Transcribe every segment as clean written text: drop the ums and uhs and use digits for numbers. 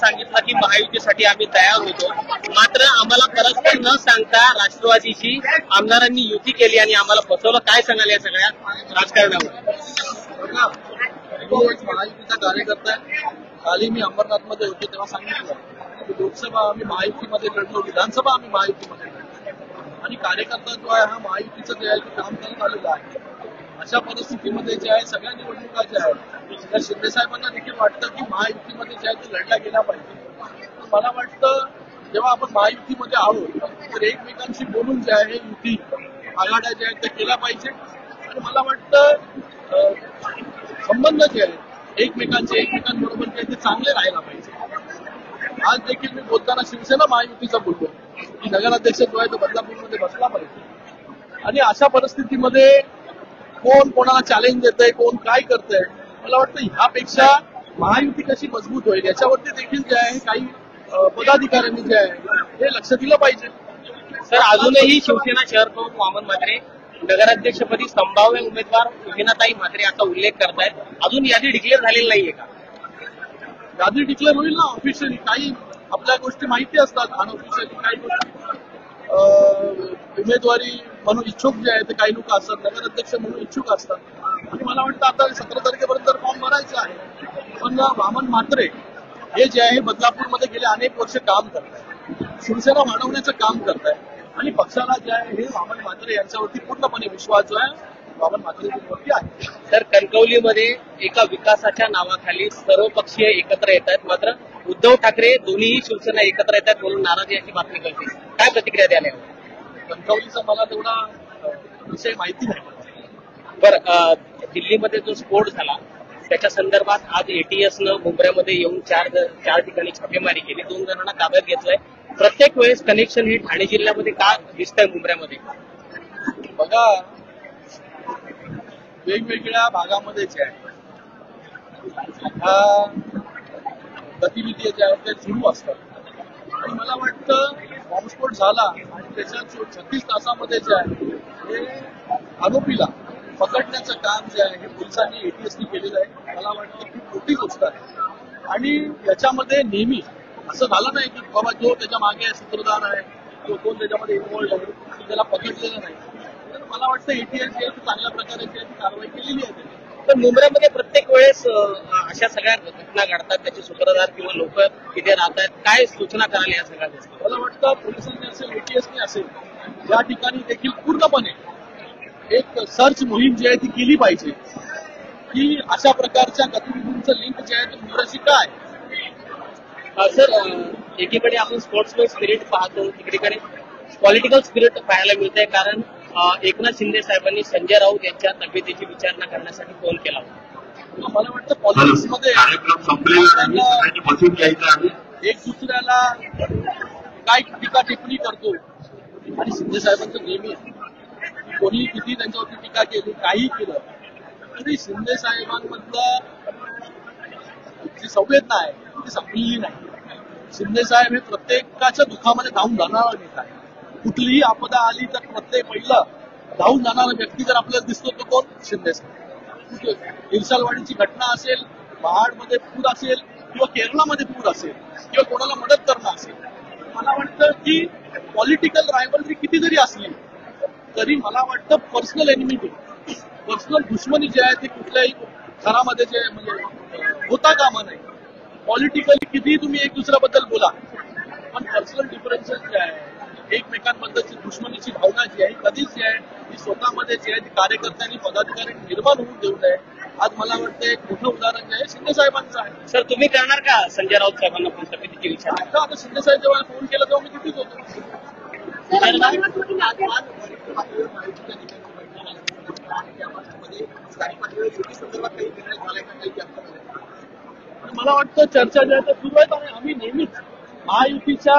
सांगितलं की महायुतीसाठी आम्ही तयार होतो, मात्र आम्हाला परस्पर न सांगता राष्ट्रवादीशी आमदारांनी युती केली आणि आम्हाला फसवलं. काय सांगाल या सगळ्या राजकारणावर? महायुतीचा कार्यकर्ता काली मी अंबरनाथमध्ये होतो तेव्हा सांगितलं की लोकसभा आम्ही महायुतीमध्ये लढलो, विधानसभा आम्ही महायुतीमध्ये लढलो आणि कार्यकर्ता जो आहे हा महायुतीचं जे आहे ते काम करत आलेला आहे. अशा परिस्थितीमध्ये जे आहे सगळ्या निवडणुका ज्या आहेत त्या शिंदे साहेबांना देखील वाटतं की महायुतीमध्ये जे आहे ते लढल्या गेल्या पाहिजे. मला वाटतं जेव्हा आपण महायुतीमध्ये आहोत तर एकमेकांशी बोलून जे आहे युती आघाड्या ज्या आहेत त्या केल्या पाहिजे आणि मला वाटतं संबंध जे आहेत एकमेकांबरोबर जे ते चांगले राहायला पाहिजे. आज देखील मी बोलताना शिवसेना महायुतीचा बोलतो की नगराध्यक्ष जो आहे तो बदलापूरमध्ये बसला पाहिजे आणि अशा परिस्थितीमध्ये कोण कोणाला चॅलेंज देतंय, कोण काय करतंय, मला वाटतं ह्यापेक्षा महायुती कशी मजबूत होईल याच्यावरती देखील जे आहे काही पदाधिकाऱ्यांनी जे आहे हे लक्ष दिलं पाहिजे. सर, अजूनही शिवसेना शहर प्रमुख वामन म्हात्रे नगराध्यक्षपदी संभाव्य उमेदवार उमेनाताई म्हात्रे असा उल्लेख करतायत. अजून यादी डिक्लेअर झालेली नाहीये का? यादी डिक्लेअर होईल ना ऑफिशियली. काही आपल्या गोष्टी माहिती असतात अनऑफिशियली, काही गोष्टी उमेदवारी म्हणून इच्छुक जे आहे ते काही लोक असतात, नगराध्यक्ष म्हणून इच्छुक असतात आणि मला वाटतं आता 17 तारखेपर्यंत फॉर्म भरायचा आहे. पण वामन म्हात्रे हे जे आहे बदलापूरमध्ये गेले अनेक वर्ष काम करतात, शिवसेना वाढवण्याचं काम करतायत आणि पक्षाला जे आहे हे वामन म्हात्रे यांच्यावरती पूर्णपणे विश्वास जो आहे वामन म्हात्रेवरती आहे. तर कणकवलीमध्ये एका विकासाच्या नावाखाली सर्व पक्षीय एकत्र येत आहेत, मात्र उद्धव ठाकरे दोन्ही शिवसेना एकत्र येत आहेत म्हणून नाराजी अशी बातमी कळते. काय प्रतिक्रिया द्यायला? कणकवलीचा मला तेवढा विषय माहिती नाही. बरं, दिल्लीमध्ये जो स्फोट झाला त्याच्या संदर्भात आज एटीएसनं मुंबईमध्ये येऊन चार ठिकाणी छापेमारी केली, 2 जणांना ताब्यात घेतलंय. प्रत्येक वेळेस कनेक्शन हे ठाणे जिल्ह्यामध्ये का दिसतंय मुंबईमध्ये? बघा, वेगवेगळ्या भागामध्ये जे आहे ह्या गतिविधी ज्या आहेत त्या सुरू असतात आणि मला वाटतं बॉम्बस्फोट झाला आणि त्याच्यात 36 तासामध्ये जे आहे हे आरोपीला पकडण्याचं काम जे आहे हे पोलिसांनी एटीएसनी केलेलं आहे. मला वाटतं खूप मोठी गोष्ट आहे आणि याच्यामध्ये नेहमी असं झालं नाही की बाबा जो त्याच्या मागे सूत्रधार आहे किंवा कोण त्याच्यामध्ये इन्व्हॉल्व आहे त्याला पकडलेलं नाही. तर मला वाटतं एटीएस जे चांगल्या प्रकारे कारवाई केलेली आहे. तर मुंबईमध्ये प्रत्येक वेळेस अशा सगळ्या घटना घडतात, त्याचे सूत्रधार किंवा लोक तिथे राहतात. काय सूचना कराल या सगळ्या गोष्टी? मला वाटतं पोलिसांनी असेल, एटीएसनी असेल, या ठिकाणी देखील पूर्णपणे एक सर्च मोहीम जी आहे ती केली पाहिजे की अशा प्रकारच्या गतिविधींचं लिंक जे आहे ते मुंबईशी काय. सर, एकीकडे आपण स्पोर्ट्समॅन स्पिरिट पाहतो, तिकडे पॉलिटिकल स्पिरिट पाहायला मिळतंय, कारण एकनाथ शिंदे साहेबांनी संजय राऊत यांच्या तब्येतीची विचारणा करण्यासाठी फोन केला होता. मला वाटतं पॉलिटिक्समध्ये एक दुसऱ्याला काय टीका टिप्पणी करतो आणि शिंदे साहेबांचं नेहमी कोणी किती त्यांच्यावरती टीका केली, काही केलं तरी शिंदे साहेबांमधलं जी संवेदना आहे ती संपलेली नाही. शिंदे साहेब हे प्रत्येकाच्या दुःखामध्ये धावून जाणारा नेता आहे. कुठलीही आपदा आली तर प्रत्येक पहिलं धावून जाणारा व्यक्ती जर आपल्याला दिसतो तो कोण? शिंदे साहेब. इरसालवाडीची घटना असेल, महाडमध्ये पूर असेल किंवा केरळामध्ये पूर असेल किंवा कोणाला मदत करणं असेल, मला वाटतं की पॉलिटिकल रायव्हलरी किती जरी असली तरी मला वाटतं पर्सनल एनिमिटी, पर्सनल दुश्मनी जे आहे ते कुठल्याही घरामध्ये जे म्हणजे होता कामा नाही. पॉलिटिकली कितीही तुम्ही एक दुसऱ्याबद्दल बोला पण पर्सनल डिफरन्सेस जे आहे, एकमेकांबद्दलची दुश्मनीची भावना जी आहे कधीच जी आहे ती स्वतःमध्ये जी आहे ती कार्यकर्त्यांनी पदाधिकाऱ्यांनी निर्माण होऊन देऊ नये. आज मला वाटतं एक मोठं उदाहरण जे आहे शिंदे साहेबांचं आहे. सर, तुम्ही करणार का संजय राऊत साहेबांना फोन तब्येतीची विचार? आता शिंदे साहेब जेव्हा फोन केला तेव्हा मी तिथेच होतो. मला वाटतं चर्चा ज्या त्या सुरू आहेत आणि आम्ही नेहमीच महायुतीच्या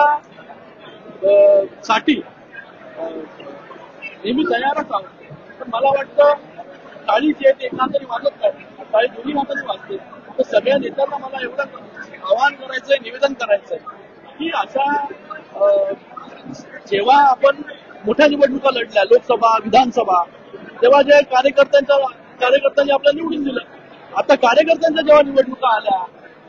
साठी नेहमी तयारच आहोत. पण मला वाटतं टाळी जी आहे ती एका हाताने वाजत नाही, टाळी दोन्ही हाताने वाजते. तर सगळ्या नेत्यांना मला एवढं आवाहन करायचंय, निवेदन करायचंय की अशा जेव्हा आपण मोठ्या निवडणुका लढल्या, लोकसभा, विधानसभा, तेव्हा जे कार्यकर्त्यांनी आपल्याला निवडून दिलं. आता कार्यकर्त्यांच्या जेव्हा निवडणुका आल्या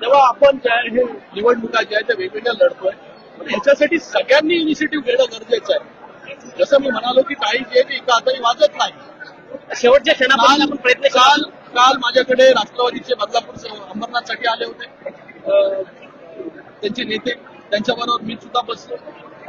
तेव्हा आपण जे आहे हे निवडणुका ज्या आहेत त्या वेगवेगळ्या लढतोय पण याच्यासाठी सगळ्यांनी इनिशिएटिव्ह घेणं गरजेचं आहे. जसं मी म्हणालो की काही जे आहे ते एका हाताने वाजत नाही. शेवटच्या क्षणापर्यंत आपण प्रयत्न काल काल माझ्याकडे राष्ट्रवादीचे बदलापूर अंबरनाथसाठी आले होते त्यांचे नेते, त्यांच्याबरोबर मी सुद्धा बसलो.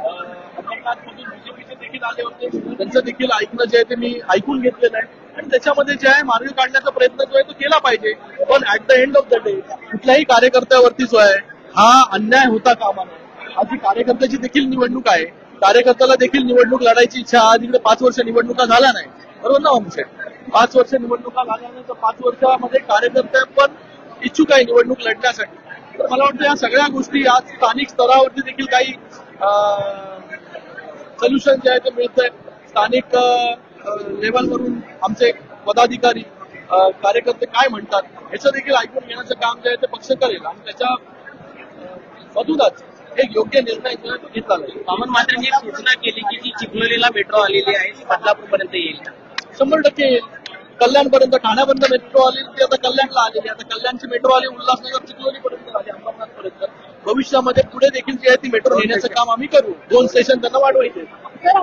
अंबरनाथमधून बीजेपीचे देखील आले होते, त्यांचं देखील ऐकणं जे आहे ते मी ऐकून घेतलेलं आहे आणि त्याच्यामध्ये जे आहे मार्ग काढण्याचा प्रयत्न जो आहे तो केला पाहिजे. पण at the end of the day कुठल्याही कार्यकर्त्यावरती जो आहे हा अन्याय होता कामा नये. आज ही कार्यकर्त्याची देखील निवडणूक आहे, कार्यकर्त्याला देखील निवडणूक लढायची इच्छा. आज इकडे 5 वर्ष निवडणुका झाल्या नाही, बरोबर ना वंशे? 5 वर्ष निवडणुका झाल्यानंतर 5 वर्षामध्ये कार्यकर्ते पण इच्छुक आहे निवडणूक लढण्यासाठी. तर मला वाटतं या सगळ्या गोष्टी आज स्थानिक स्तरावरती देखील काही सोल्युशन जे आहे ते मिळतंय. स्थानिक लेवलवरून आमचे पदाधिकारी कार्यकर्ते काय म्हणतात याचं देखील ऐकून घेण्याचं काम जे आहे ते पक्ष करेल आणि त्याच्या मधूनच एक योग्य निर्णय जो आहे तो घेतला जाईल. वामन मात्रेंनी सूचना केली की जी चिखलोलीला मेट्रो आलेली आहे ती बदलापूरपर्यंत येईल. 100% येईल. कल्याणपर्यंत, ठाण्यापर्यंत मेट्रो आली ती आता कल्याणला आलेली. आता कल्याणची मेट्रो आली उल्हासनगर चिखलोलीपर्यंत आली, अंबरनाथपर्यंत. भविष्यामध्ये पुढे देखील जी आहे ती मेट्रो नेण्याचं काम आम्ही करू. 2 स्टेशन त्यांना वाढवायचे.